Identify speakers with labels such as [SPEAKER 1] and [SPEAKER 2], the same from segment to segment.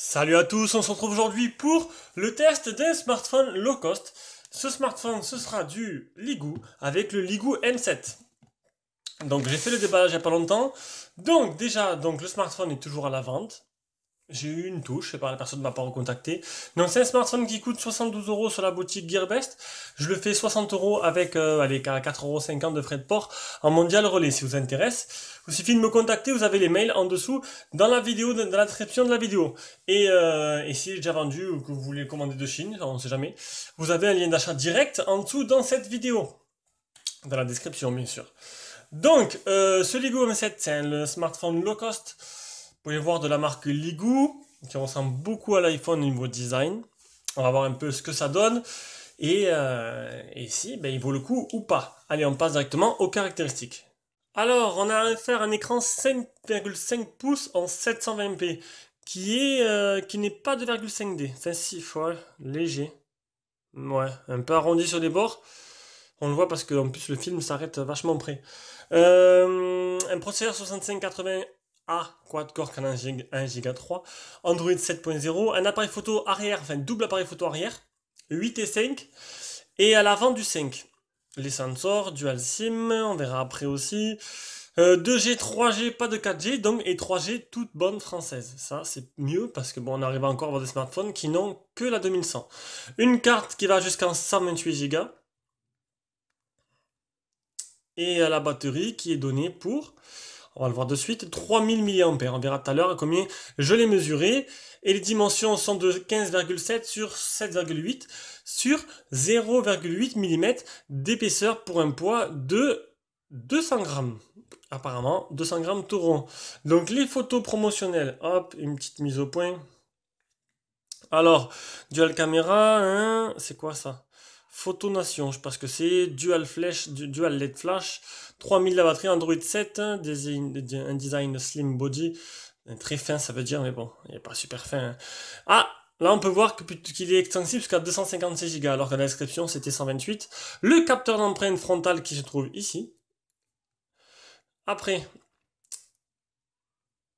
[SPEAKER 1] Salut à tous, on se retrouve aujourd'hui pour le test d'un smartphone low cost. Ce smartphone, ce sera du Ligoo avec le Ligoo M7. Donc j'ai fait le déballage il n'y a pas longtemps. Donc déjà, le smartphone est toujours à la vente. J'ai eu une touche, je sais pas, la personne ne m'a pas recontacté. Donc c'est un smartphone qui coûte 72 euros sur la boutique Gearbest. Je le fais 60 euros avec, allez, 4,50 € de frais de port en mondial relais si vous intéresse. Il suffit de me contacter, vous avez les mails en dessous dans la vidéo, dans la description de la vidéo. Et si j'ai déjà vendu ou que vous voulez commander de Chine, on ne sait jamais, vous avez un lien d'achat direct en dessous dans cette vidéo. Dans la description bien sûr. Donc, ce Ligoo M7, c'est un smartphone low cost. Vous pouvez voir de la marque Ligoo, qui ressemble beaucoup à l'iPhone au niveau design. On va voir un peu ce que ça donne. Et si il vaut le coup ou pas. Allez, on passe directement aux caractéristiques. Alors, on a affaire à un écran 5,5 pouces en 720p, qui n'est pas 2,5D. Enfin, si, fois léger. Ouais, un peu arrondi sur les bords. On le voit parce qu'en plus le film s'arrête vachement près. Un processeur 6580 quad-core Canon 1 Go 3, Android 7.0, un appareil photo arrière, enfin double appareil photo arrière, 8 et 5, et à l'avant du 5. Les sensors, dual SIM, on verra après aussi. 2G, 3G, pas de 4G, donc, et 3G, toute bonne française. Ça, c'est mieux parce que bon, on arrive encore à avoir des smartphones qui n'ont que la 2100. Une carte qui va jusqu'en 128 Go. Et la batterie qui est donnée pour, on va le voir de suite, 3000 mAh. On verra tout à l'heure combien je l'ai mesuré. Et les dimensions sont de 15,7 sur 7,8 sur 0,8 mm d'épaisseur pour un poids de 200 grammes. Apparemment, 200 grammes tout rond. Donc les photos promotionnelles, hop, une petite mise au point. Alors, dual caméra, hein, c'est quoi ça? Photonation, je pense que c'est dual flash, dual LED flash, 3000 la batterie, Android 7, un design slim body, très fin ça veut dire, mais bon, il n'est pas super fin. Hein. Ah, là on peut voir qu'il est extensible jusqu'à 256 Go, alors que la description c'était 128. Le capteur d'empreinte frontale qui se trouve ici. Après,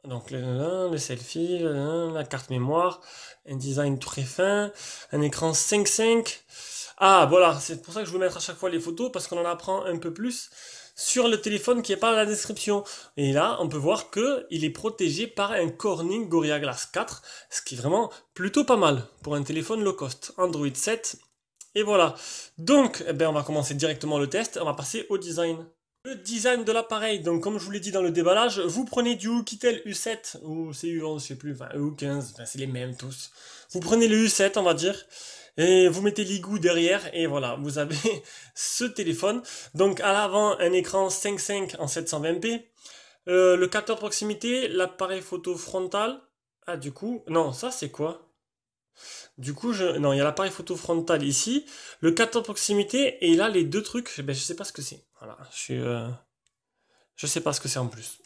[SPEAKER 1] donc les selfies, la carte mémoire, un design très fin, un écran 5.5. Ah voilà, c'est pour ça que je veux mettre à chaque fois les photos, parce qu'on en apprend un peu plus sur le téléphone qui est pas dans la description. Et là, on peut voir que il est protégé par un Corning Gorilla Glass 4, ce qui est vraiment plutôt pas mal pour un téléphone low cost. Android 7. Et voilà. Donc, on va commencer directement le test, on va passer au design. Le design de l'appareil, donc comme je vous l'ai dit dans le déballage, vous prenez du Oukitel U7 ou c'est U11, je sais plus, enfin U15, enfin, c'est les mêmes tous. Vous prenez le U7, on va dire, et vous mettez Ligoo derrière, et voilà, vous avez ce téléphone. Donc à l'avant, un écran 5.5 en 720p, le capteur de proximité, l'appareil photo frontal. Ah du coup, non, ça c'est quoi? Du coup, non, il y a l'appareil photo frontal ici, le capteur de proximité, et là, les deux trucs, je sais pas ce que c'est. Voilà, je sais pas ce que c'est en plus.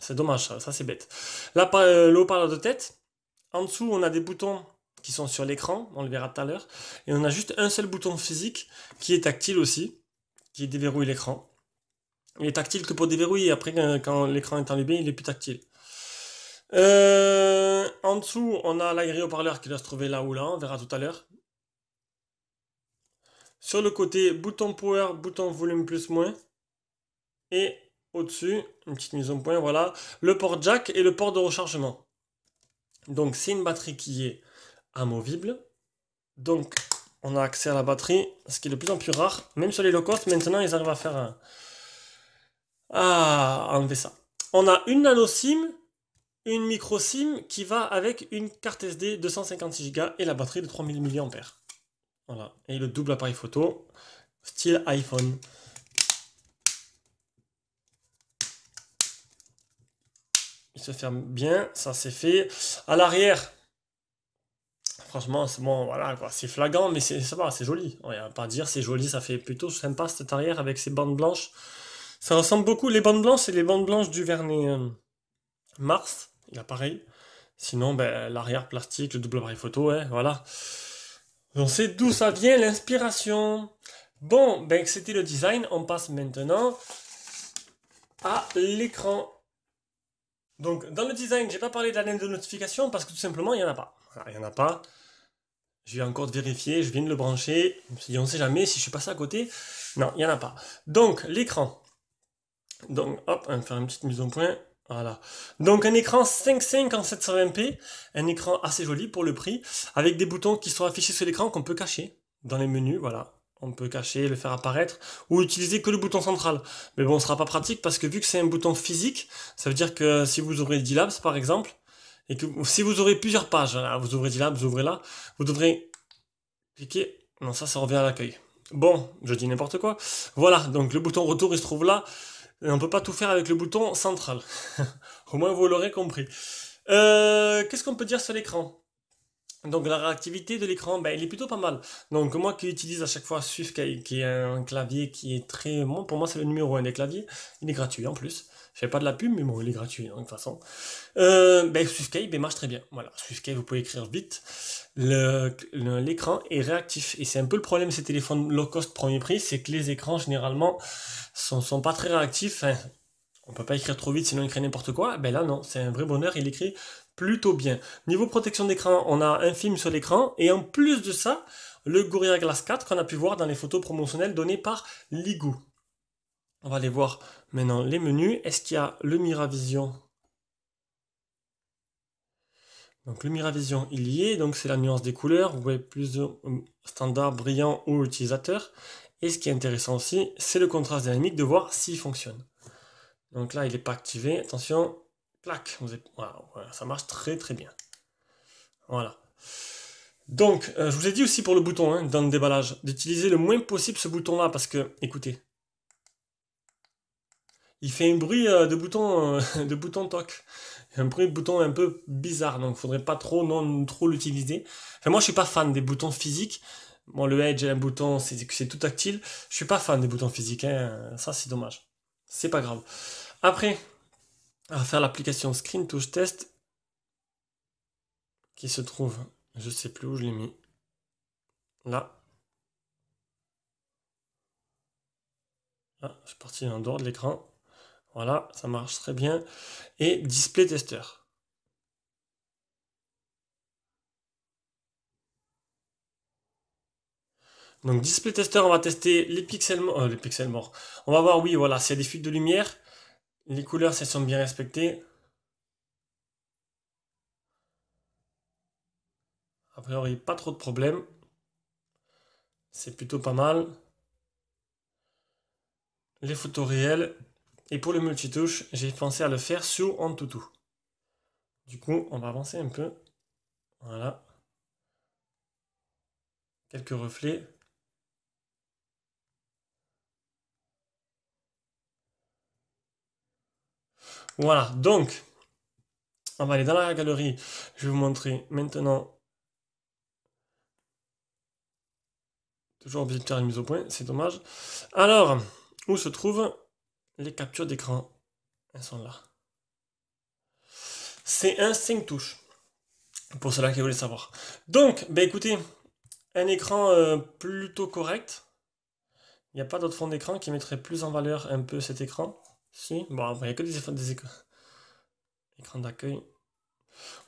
[SPEAKER 1] C'est dommage, ça c'est bête. Là, le haut-parleur de tête, en dessous, on a des boutons qui sont sur l'écran, on le verra tout à l'heure, et on a juste un seul bouton physique, qui est tactile aussi, qui déverrouille l'écran. Il est tactile que pour déverrouiller, après, quand l'écran est allumé, il est plus tactile. En dessous, on a l'aéré-haut-parleur qui doit se trouver là ou là, on verra tout à l'heure. Sur le côté, bouton power, bouton volume plus moins. Et au-dessus, une petite mise au point, voilà, le port jack et le port de rechargement. Donc c'est une batterie qui est amovible. Donc on a accès à la batterie, ce qui est de plus en plus rare. Même sur les low cost, maintenant ils arrivent à faire à enlever ça. On a une nano SIM, une micro SIM qui va avec une carte SD 256 Go et la batterie de 3000 mAh. Voilà. Et le double appareil photo, style iPhone. Il se ferme bien, ça c'est fait. À l'arrière, franchement, c'est bon, voilà, quoi. C'est flagrant, mais ça va, c'est joli. On va pas dire c'est joli, ça fait plutôt sympa cette arrière avec ses bandes blanches. Ça ressemble beaucoup, les bandes blanches, c'est les bandes blanches du Vernet Mars, il a pareil. Sinon, l'arrière plastique, le double appareil photo, ouais, voilà. On sait d'où ça vient, l'inspiration. Bon, c'était le design, on passe maintenant à l'écran. Donc, dans le design, j'ai pas parlé de la lente de notification parce que tout simplement, il n'y en a pas. Voilà, il n'y en a pas. Je vais encore vérifier, je viens de le brancher. Je me suis dit, on ne sait jamais si je suis passé à côté. Non, il n'y en a pas. Donc, l'écran. Donc, hop, on va faire une petite mise au point. Voilà. Donc, un écran 5.5 en 720p. Un écran assez joli pour le prix. Avec des boutons qui sont affichés sur l'écran qu'on peut cacher dans les menus. Voilà. On peut cacher, le faire apparaître. Ou utiliser que le bouton central. Mais bon, ce sera pas pratique parce que vu que c'est un bouton physique, ça veut dire que si vous ouvrez D-Labs, par exemple, et que si vous aurez plusieurs pages, là, vous ouvrez D-Labs, vous ouvrez là, vous devrez cliquer. Non, ça revient à l'accueil. Bon, je dis n'importe quoi. Voilà, donc le bouton retour, il se trouve là. Et on peut pas tout faire avec le bouton central. Au moins, vous l'aurez compris. Qu'est-ce qu'on peut dire sur l'écran? Donc la réactivité de l'écran, ben, il est plutôt pas mal. Donc moi qui utilise à chaque fois SwiftKey, qui est un clavier qui est très... Bon, pour moi c'est le numéro 1 des claviers. Il est gratuit en plus. Je fais pas de la pub, mais bon, il est gratuit de toute façon. Ben, SwiftKey ben, marche très bien. Voilà, SwiftKey, vous pouvez écrire vite. L'écran est réactif. Et c'est un peu le problème de ces téléphones low cost premier prix, c'est que les écrans généralement sont pas très réactifs. Enfin, on peut pas écrire trop vite sinon il crée n'importe quoi. Ben là non, c'est un vrai bonheur, il écrit plutôt bien. Niveau protection d'écran, on a un film sur l'écran et en plus de ça, le Gorilla Glass 4 qu'on a pu voir dans les photos promotionnelles données par Ligoo. On va aller voir maintenant les menus. Est-ce qu'il y a le Miravision? Donc le Miravision, il y est, donc c'est la nuance des couleurs. Vous voyez plus de standard, brillant ou utilisateur. Et ce qui est intéressant aussi, c'est le contraste dynamique de voir s'il fonctionne. Donc là, il n'est pas activé. Attention, clac. Voilà, ça marche très très bien. Voilà. Donc, je vous ai dit aussi pour le bouton, hein, dans le déballage, d'utiliser le moins possible ce bouton-là, parce que, écoutez, il fait un bruit de bouton, de bouton toc. Un bruit de bouton un peu bizarre, donc il faudrait pas trop, non, trop l'utiliser. Enfin, moi, je suis pas fan des boutons physiques. Bon, le Edge et un bouton, c'est tout tactile. Je suis pas fan des boutons physiques, hein. Ça, c'est dommage. C'est pas grave. Après, on va faire l'application Screen Touch Test, qui se trouve, je sais plus où je l'ai mis. Là. Ah, je suis parti en dehors de l'écran. Voilà, ça marche très bien. Et Display Tester. Donc Display Tester, on va tester les pixels, les pixels morts. On va voir, oui, voilà, s'il y a des fuites de lumière. Les couleurs, si elles sont bien respectées. A priori, pas trop de problèmes. C'est plutôt pas mal. Les photos réelles. Et pour le multitouche, j'ai pensé à le faire sous Antutu. Du coup, on va avancer un peu. Voilà. Quelques reflets. Voilà, donc, on va aller dans la galerie. Je vais vous montrer maintenant. Toujours obligé de faire une mise au point, c'est dommage. Alors, où se trouvent les captures d'écran? Elles sont là. C'est un 5 touches. Pour ceux-là qui voulaient savoir. Donc, ben écoutez, un écran plutôt correct. Il n'y a pas d'autre fond d'écran qui mettrait plus en valeur un peu cet écran. Si, bon, il n'y a que des écrans d'accueil.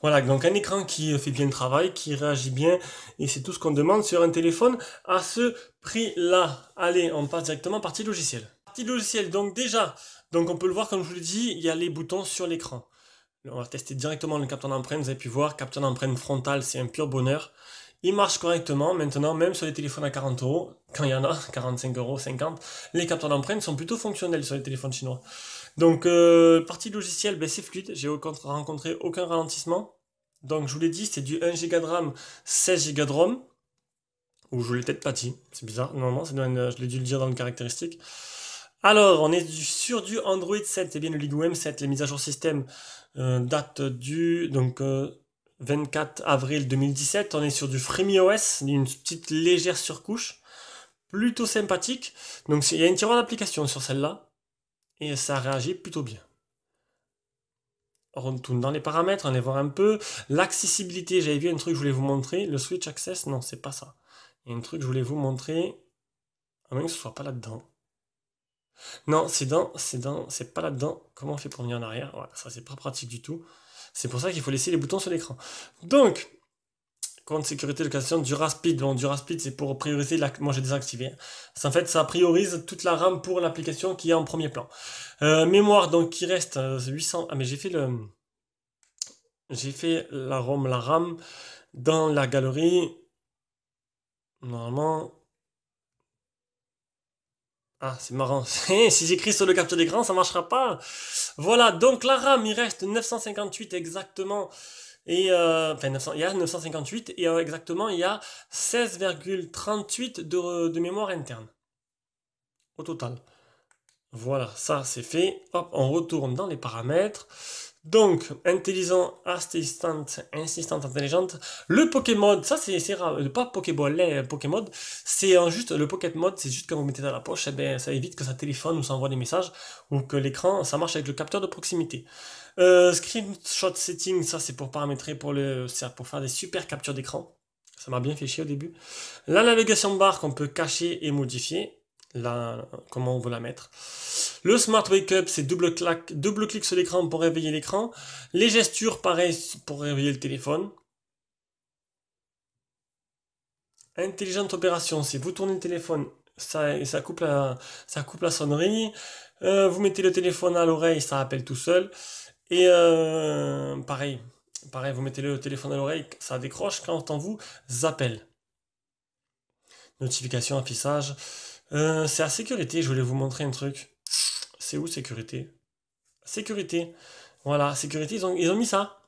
[SPEAKER 1] Voilà, donc un écran qui fait bien le travail, qui réagit bien, et c'est tout ce qu'on demande sur un téléphone à ce prix-là. Allez, on passe directement à partie logicielle. Partie logicielle, donc déjà, donc on peut le voir comme je vous l'ai dit, il y a les boutons sur l'écran. On va tester directement le capteur d'empreinte, vous avez pu voir, capteur d'empreinte frontal, c'est un pur bonheur. Il marche correctement, maintenant, même sur les téléphones à 40 euros, quand il y en a, 45 euros, 50, les capteurs d'empreinte sont plutôt fonctionnels sur les téléphones chinois. Donc, partie logicielle, ben, c'est fluide, j'ai rencontré aucun ralentissement. Donc, je vous l'ai dit, c'est du 1 Go de RAM, 16 Go de ROM. Ou je l'ai peut-être pas dit, c'est bizarre, normalement, je l'ai dû le dire dans le caractéristique. Alors, on est sur du Android 7, c'est bien le Ligoo M7, les mises à jour système datent du 24 avril 2017. On est sur du FreeMiOS, une petite légère surcouche, plutôt sympathique. Donc il y a une tiroir d'application sur celle-là, et ça réagit plutôt bien. On retourne dans les paramètres, on va les voir un peu. L'accessibilité, j'avais vu un truc que je voulais vous montrer. Le Switch Access, non, c'est pas ça. Il y a un truc que je voulais vous montrer, à moins que ce soit pas là-dedans. Non, c'est pas là-dedans. Comment on fait pour venir en arrière? Voilà, ça c'est pas pratique du tout. C'est pour ça qu'il faut laisser les boutons sur l'écran. Donc, Compte sécurité de location DuraSpeed. Bon, DuraSpeed, c'est pour prioriser moi, j'ai désactivé. En fait, ça priorise toute la RAM pour l'application qui est en premier plan. Mémoire, donc, qui reste 800. Ah, mais j'ai fait la ROM, la RAM dans la galerie. Normalement. Ah, c'est marrant. Si j'écris sur le capture d'écran, ça marchera pas. Voilà, donc la RAM, il reste 958 exactement. Et enfin, il y a 958 et exactement, il y a 16,38 de mémoire interne au total. Voilà, ça c'est fait. Hop, on retourne dans les paramètres. Donc, intelligent, assistante intelligente. Le Pokémon, ça c'est rare. Pas Pokéball, Pokémon. C'est juste, le Pocket Mode, c'est juste quand vous mettez dans la poche, eh ben, ça évite que ça téléphone ou ça envoie des messages ou que l'écran, ça marche avec le capteur de proximité. Screenshot setting, ça c'est pour paramétrer, pour faire des super captures d'écran. Ça m'a bien fait chier au début. La navigation bar qu'on peut cacher et modifier. Là, comment on veut la mettre. Le Smart Wake Up, c'est double clic sur l'écran pour réveiller l'écran. Les gestures, pareil, pour réveiller le téléphone. Intelligente opération, si vous tournez le téléphone, ça coupe la sonnerie. Vous mettez le téléphone à l'oreille, ça appelle tout seul. Et pareil, vous mettez le téléphone à l'oreille, ça décroche quand on vous appelle. Notification, affichage. C'est à sécurité, je voulais vous montrer un truc. C'est où sécurité? Sécurité. Voilà, sécurité, ils ont mis ça.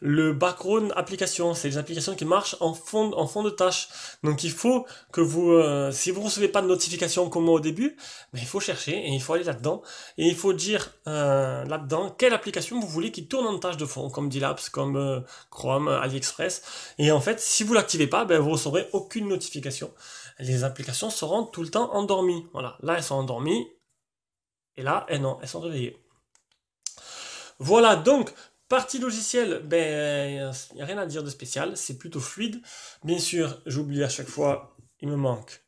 [SPEAKER 1] Le background application, c'est les applications qui marchent en fond de tâche. Donc il faut que si vous recevez pas de notification comme moi au début, ben, il faut chercher et il faut aller là-dedans. Et il faut dire là-dedans quelle application vous voulez qui tourne en tâche de fond, comme Dilapse, comme Chrome, AliExpress. Et en fait, si vous l'activez pas, ben, vous recevrez aucune notification. Les applications seront tout le temps endormies. Voilà, là elles sont endormies. Et là, non, elles sont réveillées. Voilà, donc, partie logicielle, ben, il n'y a rien à dire de spécial, c'est plutôt fluide. Bien sûr, j'oublie à chaque fois, il me manque.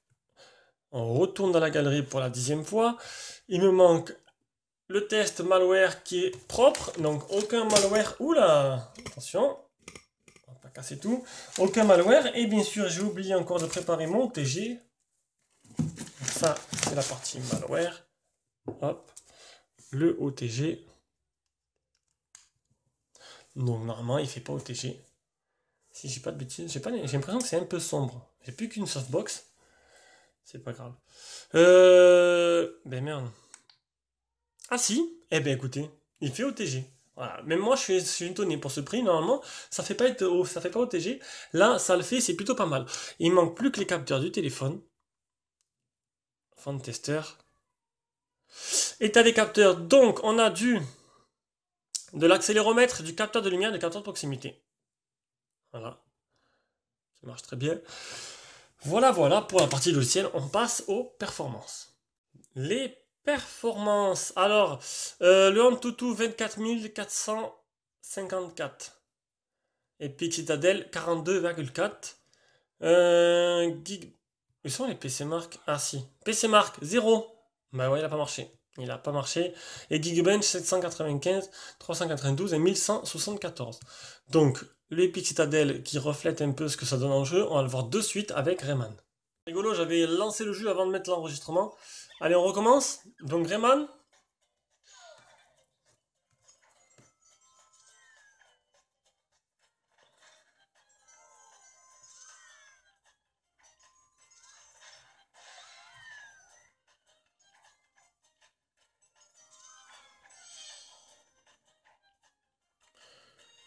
[SPEAKER 1] On retourne dans la galerie pour la 10e fois. Il me manque le test malware qui est propre, donc aucun malware. Oula, attention, on va pas casser tout. Aucun malware, et bien sûr, j'ai oublié encore de préparer mon TG. Ça, c'est la partie malware. Hop, le OTG. Donc normalement il fait pas OTG. Si j'ai pas de bêtises, j'ai l'impression que c'est un peu sombre. J'ai plus qu'une softbox. C'est pas grave. Ben merde. Ah si. Eh ben écoutez, il fait OTG. Voilà. Même moi je suis étonné pour ce prix. Normalement ça fait pas OTG. Là ça le fait, c'est plutôt pas mal. Il manque plus que les capteurs du téléphone. Fond de testeur. État des capteurs. Donc on a de l'accéléromètre, du capteur de lumière, du capteur de proximité. Voilà. Ça marche très bien. Voilà pour la partie logicielle. On passe aux performances. Les performances. Alors, le Antutu 24454. Epic Citadel 42,4. Où sont les PC Mark? Ah si. PC Mark 0. Bah ouais, il a pas marché. Il a pas marché. Et Geekbench 795, 392 et 1174. Donc, l'Epic Citadel qui reflète un peu ce que ça donne en jeu, on va le voir de suite avec Rayman. Rigolo, j'avais lancé le jeu avant de mettre l'enregistrement. Allez, on recommence. Donc Rayman.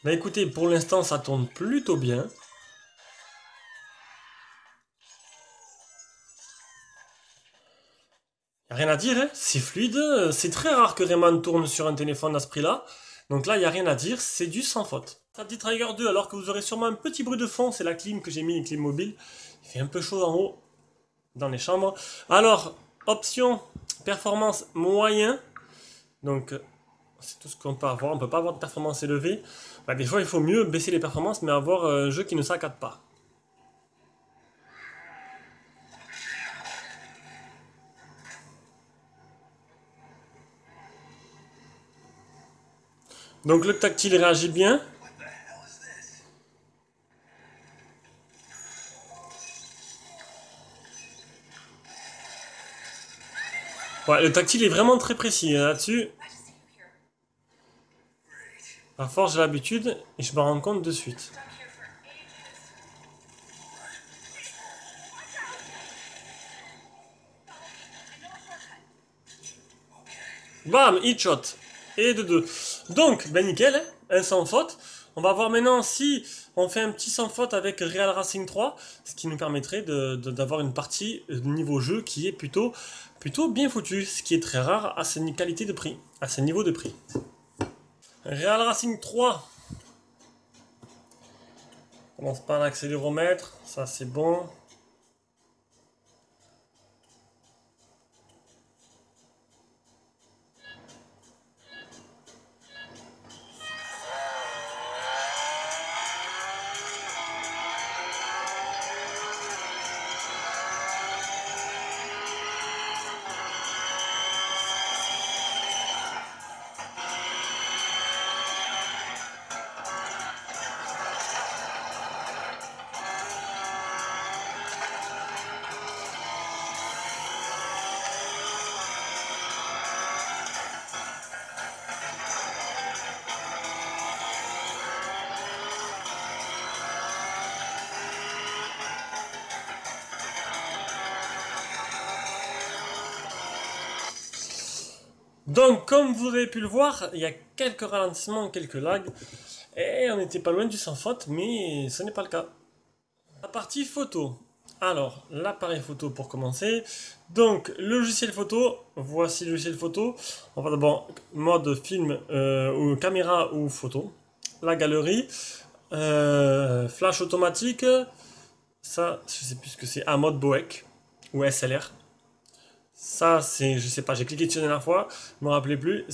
[SPEAKER 1] Bah écoutez, pour l'instant ça tourne plutôt bien. Y a rien à dire, hein, c'est fluide. C'est très rare que Rayman tourne sur un téléphone à ce prix-là. Donc là, il n'y a rien à dire, c'est du sans faute. Tactic Tiger 2, alors que vous aurez sûrement un petit bruit de fond, c'est la clim que j'ai mis, une clim mobile. Il fait un peu chaud en haut, dans les chambres. Alors, option, performance moyen. Donc, c'est tout ce qu'on peut avoir. On ne peut pas avoir de performance élevée. Bah, des fois, il faut mieux baisser les performances, mais avoir un jeu qui ne saccade pas. Donc le tactile réagit bien. Ouais, le tactile est vraiment très précis hein, là-dessus. À force, j'ai l'habitude et je me rends compte de suite. Bam, hit shot. Et de 2. Donc, ben nickel, hein, un sans faute. On va voir maintenant si on fait un petit sans faute avec Real Racing 3, ce qui nous permettrait d'avoir une partie niveau jeu qui est plutôt bien foutue, ce qui est très rare à cette qualité de prix, à ce niveau de prix. Real Racing 3. On commence par l'accéléromètre, ça c'est bon. Donc, comme vous avez pu le voir, il y a quelques ralentissements, quelques lags, et on n'était pas loin du sans faute, mais ce n'est pas le cas. La partie photo. Alors, l'appareil photo pour commencer. Donc, le logiciel photo, voici le logiciel photo. On va d'abord mode film ou caméra ou photo. La galerie. Flash automatique. Ça, je sais plus ce que c'est. Ah, mode Boec ou SLR. Ça, c'est, je sais pas, j'ai cliqué dessus la dernière fois, je me rappelais plus.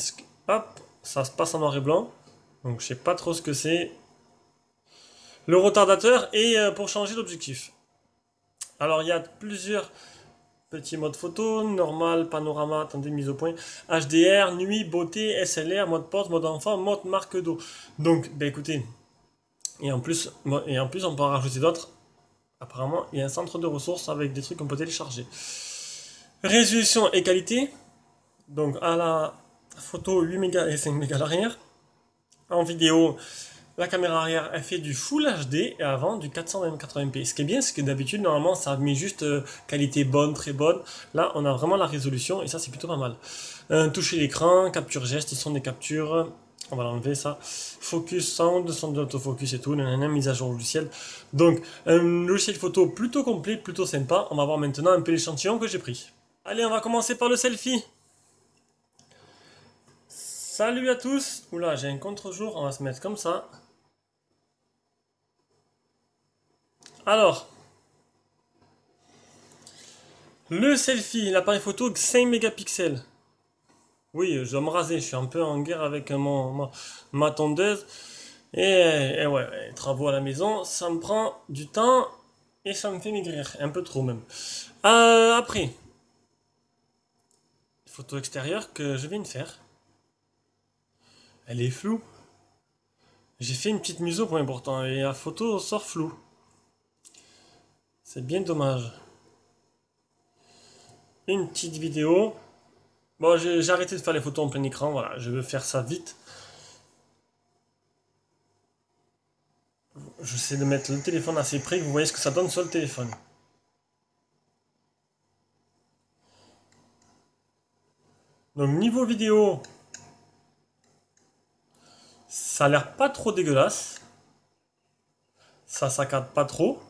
[SPEAKER 1] Hop, ça se passe en noir et blanc. Donc, je sais pas trop ce que c'est. Le retardateur et pour changer d'objectif. Alors, il y a plusieurs petits modes photo, normal, panorama, attendez, mise au point, HDR, nuit, beauté, SLR, mode porte, mode enfant, mode marque d'eau. Donc, ben écoutez, et en plus, on peut en rajouter d'autres. Apparemment, il y a un centre de ressources avec des trucs qu'on peut télécharger. Résolution et qualité. Donc, à la photo, 8 mégas et 5 mégas à l'arrière. En vidéo, la caméra arrière, elle fait du Full HD et avant du 480p. Ce qui est bien, c'est que d'habitude, normalement, ça met juste qualité bonne, très bonne. Là, on a vraiment la résolution et ça, c'est plutôt pas mal. Toucher l'écran, capture geste, son des captures. On va l'enlever ça. Focus sound, son d'autofocus et tout. Mise à jour logiciel. Donc, un logiciel photo plutôt complet, plutôt sympa. On va voir maintenant un peu l'échantillon que j'ai pris. Allez, on va commencer par le selfie. Salut à tous. Oula, j'ai un contre-jour. On va se mettre comme ça. Alors, le selfie, l'appareil photo 5 mégapixels. Oui, je dois me raser, je suis un peu en guerre avec ma tondeuse. Et ouais, les travaux à la maison, ça me prend du temps et ça me fait maigrir, un peu trop même. Après, photo extérieure que je viens de faire. Elle est floue. J'ai fait une petite mise au point pourtant et la photo sort floue. C'est bien dommage. Une petite vidéo. Bon, j'ai arrêté de faire les photos en plein écran, voilà, je veux faire ça vite. J'essaie de mettre le téléphone assez près, que vous voyez ce que ça donne sur le téléphone. Donc niveau vidéo, ça a l'air pas trop dégueulasse. Ça saccade pas trop.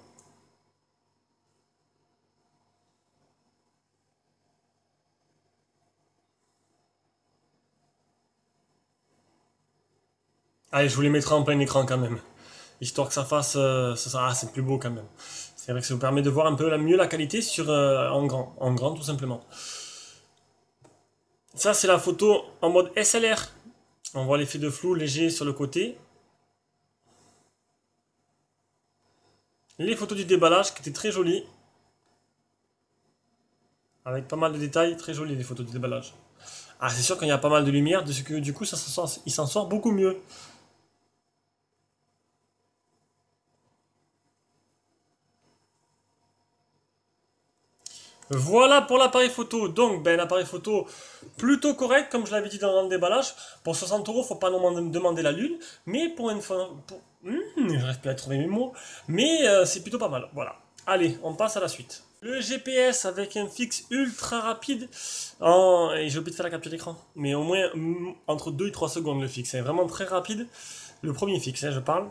[SPEAKER 1] Allez, je vous les mettrai en plein écran quand même. Histoire que ça fasse... c'est plus beau quand même. C'est vrai que ça vous permet de voir un peu mieux la qualité sur, en grand tout simplement. Ça c'est la photo en mode SLR. On voit l'effet de flou léger sur le côté. Les photos du déballage qui étaient très jolies. Avec pas mal de détails, très jolies les photos du déballage. Ah, c'est sûr qu'il y a pas mal de lumière, du coup il s'en sort beaucoup mieux. Voilà pour l'appareil photo. Donc, ben, l'appareil photo plutôt correct, comme je l'avais dit dans le déballage. Pour 60 euros, faut pas nous demander la lune. Mais pour une fois. J'arrive plus à trouver mes mots. Mais c'est plutôt pas mal. Voilà. Allez, on passe à la suite. Le GPS avec un fixe ultra rapide. Et j'ai oublié de faire la capture d'écran. Mais au moins entre 2 et 3 secondes le fixe. C'est vraiment très rapide. Le premier fixe, hein, je parle.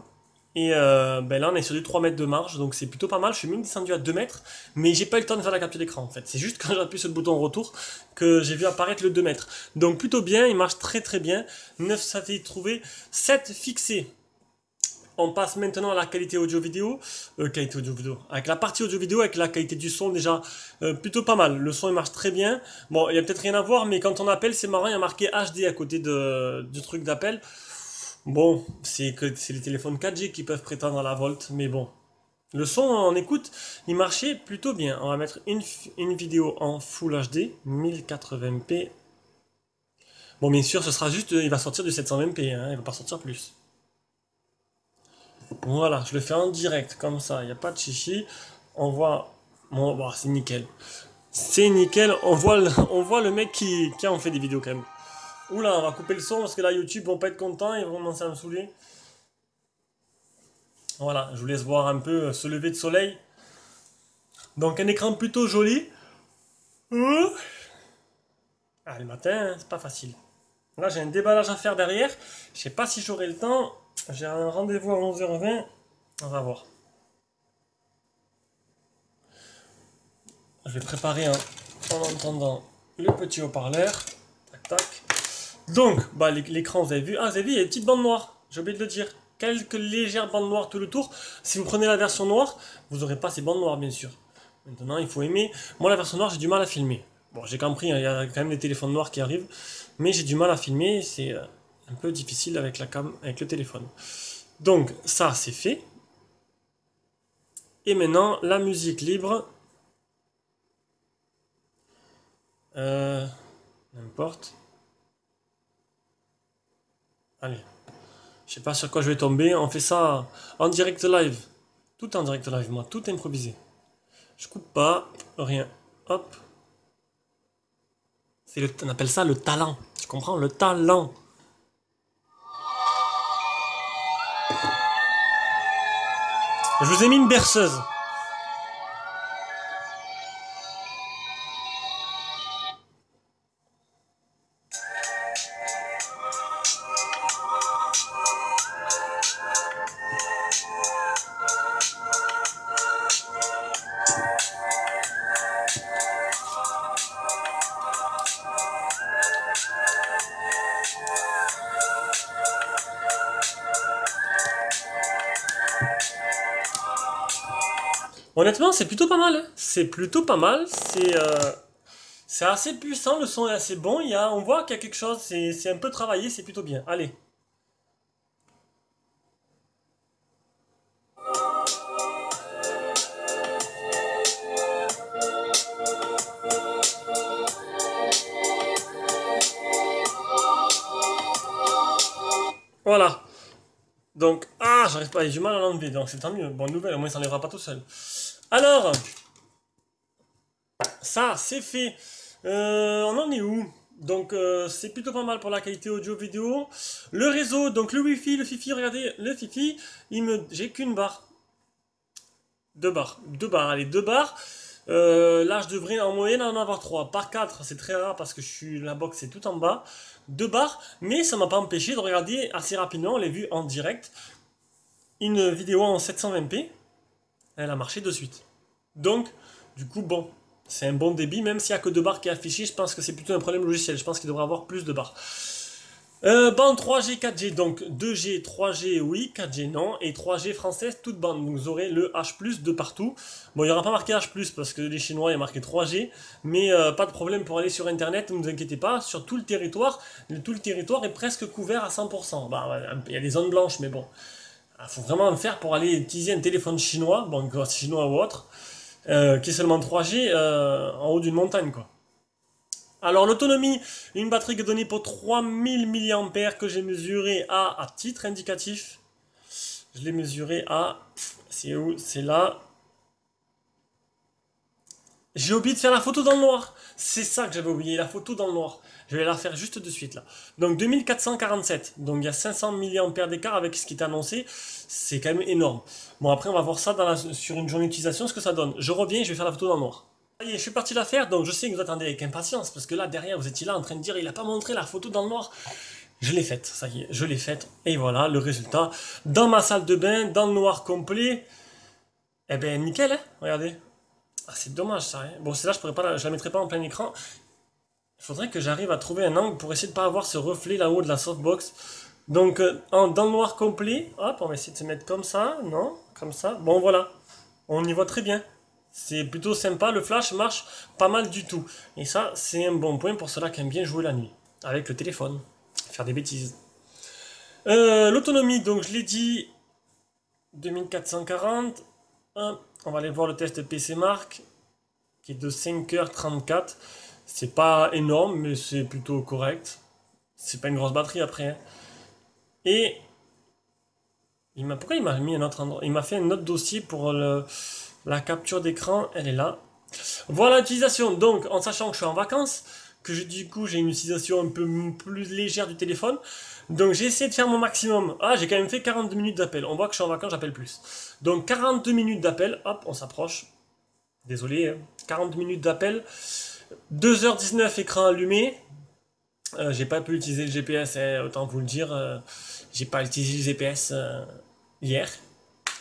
[SPEAKER 1] Et ben là, on est sur du 3 mètres de marge, donc c'est plutôt pas mal. Je suis même descendu à 2 mètres, mais j'ai pas eu le temps de faire la capture d'écran en fait. C'est juste quand j'appuie sur le bouton retour que j'ai vu apparaître le 2 mètres. Donc plutôt bien, il marche très très bien. 9 satellites trouvés, 7 fixés. On passe maintenant à la qualité audio-vidéo. Qualité audio-vidéo. Avec la partie audio-vidéo, avec la qualité du son déjà plutôt pas mal. Le son il marche très bien. Bon, il y a peut-être rien à voir, mais quand on appelle, c'est marrant, il y a marqué HD à côté du truc d'appel. Bon, c'est les téléphones 4G qui peuvent prétendre à la Volt, mais bon. Le son, on écoute, il marchait plutôt bien. On va mettre une vidéo en Full HD, 1080p. Bon, bien sûr, ce sera juste, il va sortir du 720p, hein, il va pas sortir plus. Voilà, je le fais en direct, comme ça, il n'y a pas de chichi. On voit, bon, c'est nickel. C'est nickel, on voit le mec qui en fait des vidéos quand même. Oula, on va couper le son parce que là, YouTube vont pas être contents, ils vont commencer à me saouler. Voilà, je vous laisse voir un peu ce lever de soleil. Donc un écran plutôt joli. Ah, le matin, c'est pas facile. Là, j'ai un déballage à faire derrière. Je sais pas si j'aurai le temps. J'ai un rendez-vous à 11h20. On va voir. Je vais préparer en entendant le petit haut-parleur. Tac, tac. Donc, bah, l'écran, vous avez vu. Ah, vous avez vu, il y a une petite bande noire. J'ai oublié de le dire. Quelques légères bandes noires tout le tour. Si vous prenez la version noire, vous n'aurez pas ces bandes noires, bien sûr. Maintenant, il faut aimer. Moi, la version noire, j'ai du mal à filmer. Bon, j'ai compris, hein, il y a quand même des téléphones noirs qui arrivent. Mais j'ai du mal à filmer. C'est un peu difficile avec la cam, avec le téléphone. Donc, ça, c'est fait. Et maintenant, la musique libre. N'importe. Allez. Je sais pas sur quoi je vais tomber. On fait ça en direct live. Tout est en direct live, moi. Tout est improvisé. Je coupe pas. Rien. Hop. On appelle ça le talent. Tu comprends? Le talent. Je vous ai mis une berceuse. Honnêtement, c'est plutôt pas mal, hein. C'est plutôt pas mal. C'est assez puissant, le son est assez bon. On voit qu'il y a quelque chose, c'est un peu travaillé, c'est plutôt bien. Allez. Voilà. Donc, j'arrive pas, j'ai du mal à l'enlever, donc c'est tant mieux. Bonne nouvelle, au moins ça n'enlèvera pas tout seul. Alors, ça, c'est fait. On en est où? Donc, c'est plutôt pas mal pour la qualité audio-vidéo. Le réseau, donc le Wi-Fi, le Fifi, regardez, le Fifi, j'ai qu'une barre. Deux barres. Deux barres, allez, deux barres. Là, je devrais en moyenne en avoir trois. Par quatre, c'est très rare parce que la box est tout en bas. Deux barres, mais ça m'a pas empêché de regarder assez rapidement, on l'a vu en direct, une vidéo en 720p. Elle a marché de suite. Donc, du coup, bon, c'est un bon débit, même s'il n'y a que deux barres qui est affiché, je pense que c'est plutôt un problème logiciel. Je pense qu'il devrait avoir plus de barres. Bande 3G, 4G, donc 2G, 3G, oui, 4G, non, et 3G française, toute bande. Donc vous aurez le H+, de partout. Bon, il n'y aura pas marqué H+, parce que les Chinois, il y a marqué 3G, mais pas de problème pour aller sur Internet, ne vous inquiétez pas, sur tout le territoire est presque couvert à 100%. Bah, il y a des zones blanches, mais bon, il faut vraiment le faire pour aller utiliser un téléphone chinois, bon, chinois ou autre, qui est seulement 3G en haut d'une montagne, quoi. Alors l'autonomie, une batterie qui est donnée pour 3000 mAh que j'ai mesuré à titre indicatif. Je l'ai mesuré à... C'est où? C'est là. J'ai oublié de faire la photo dans le noir. C'est ça que j'avais oublié, la photo dans le noir. Je vais la faire juste de suite là. Donc 2447. Donc il y a 500 mAh d'écart avec ce qui est annoncé. C'est quand même énorme. Bon, après on va voir ça sur une journée d'utilisation, ce que ça donne. Je reviens, je vais faire la photo dans le noir. Allez, je suis parti la faire, donc je sais que vous attendez avec impatience, parce que là derrière vous étiez là en train de dire il a pas montré la photo dans le noir. Je l'ai faite, ça y est, je l'ai faite. Et voilà le résultat. Dans ma salle de bain, dans le noir complet. Eh ben nickel, hein, regardez. Ah, c'est dommage ça, hein. Bon, celle-là, je la mettrai pas en plein écran. Il faudrait que j'arrive à trouver un angle pour essayer de pas avoir ce reflet là-haut de la softbox. Donc, dans le noir complet, hop, on va essayer de se mettre comme ça, non? Comme ça. Bon, voilà. On y voit très bien. C'est plutôt sympa, le flash marche pas mal du tout. Et ça, c'est un bon point pour ceux-là qui aiment bien jouer la nuit. Avec le téléphone. Faire des bêtises. L'autonomie, donc je l'ai dit, 2440. Hop. On va aller voir le test PC Mark, qui est de 5h34. C'est pas énorme, mais c'est plutôt correct. C'est pas une grosse batterie après, hein. Et pourquoi il m'a mis un autre endroit? Il m'a fait un autre dossier pour la capture d'écran. Elle est là. Voilà l'utilisation. Donc, en sachant que je suis en vacances, du coup j'ai une utilisation un peu plus légère du téléphone. Donc j'ai essayé de faire mon maximum. Ah, j'ai quand même fait 42 minutes d'appel. On voit que je suis en vacances, j'appelle plus. Donc 42 minutes d'appel. Hop, on s'approche. Désolé, hein. 42 minutes d'appel. 2h19 écran allumé. J'ai pas pu utiliser le GPS, hein, autant vous le dire. J'ai pas utilisé le GPS hier.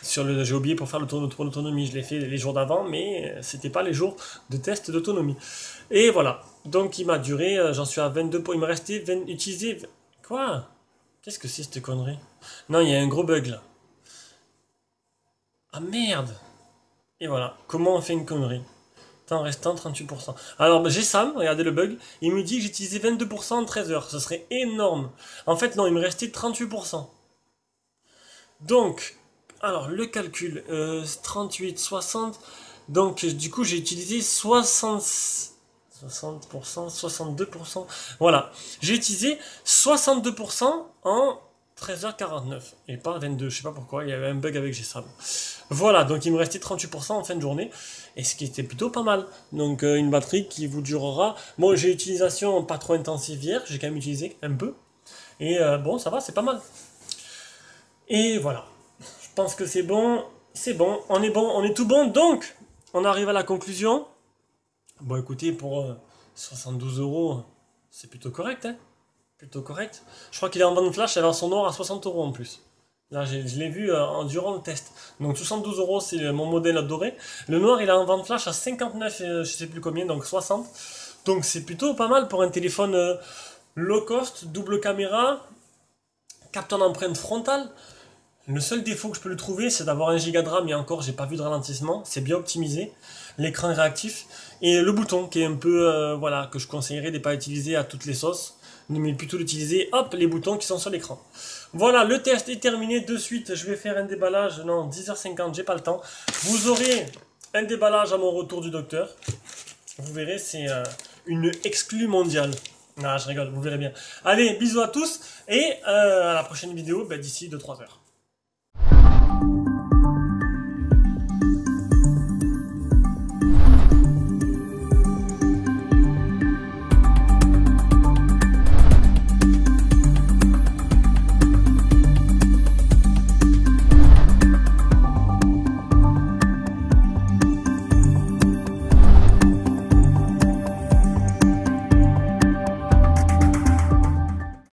[SPEAKER 1] J'ai oublié pour faire le tour d'autonomie. Je l'ai fait les jours d'avant, mais c'était pas les jours de test d'autonomie. Et voilà. Donc il m'a duré, j'en suis à 22 points. Il me restait utiliser. Quoi? Qu'est-ce que c'est cette connerie? Non, il y a un gros bug là. Ah merde! Et voilà. Comment on fait une connerie? Temps restant 38%. Alors j'ai Sam, regardez le bug. Il me dit que j'ai utilisé 22% en 13 heures. Ce serait énorme. En fait, non, il me restait 38%. Donc, alors le calcul, 38, 60. Donc, du coup, j'ai utilisé 60%, 62%. Voilà. J'ai utilisé 62% en 13h49 et pas 22. Je sais pas pourquoi, il y avait un bug avec GSAM. Voilà, donc il me restait 38% en fin de journée, et ce qui était plutôt pas mal. Donc une batterie qui vous durera. Bon, j'ai utilisation pas trop intensive hier, j'ai quand même utilisé un peu. Et bon, ça va, c'est pas mal. Et voilà. Je pense que c'est bon, on est tout bon. Donc, on arrive à la conclusion. Bon, écoutez, pour 72 €, c'est plutôt correct, hein. Plutôt correct. Je crois qu'il est en vente flash, alors son noir à 60 € en plus. Là, je l'ai vu durant le test. Donc 72 €, c'est mon modèle doré. Le noir, il est en vente flash à 59, je sais plus combien, donc 60. Donc c'est plutôt pas mal pour un téléphone low cost, double caméra, capteur d'empreinte frontale. Le seul défaut que je peux le trouver, c'est d'avoir 1 Go de RAM, et encore, j'ai pas vu de ralentissement. C'est bien optimisé. L'écran est réactif. Et le bouton, qui est un peu, voilà, que je conseillerais de ne pas utiliser à toutes les sauces, mais plutôt d'utiliser, hop, les boutons qui sont sur l'écran. Voilà, le test est terminé. De suite, je vais faire un déballage. Non, 10h50, j'ai pas le temps. Vous aurez un déballage à mon retour du docteur. Vous verrez, c'est une exclue mondiale. Non, je rigole, vous verrez bien. Allez, bisous à tous, et à la prochaine vidéo, d'ici 2-3 heures.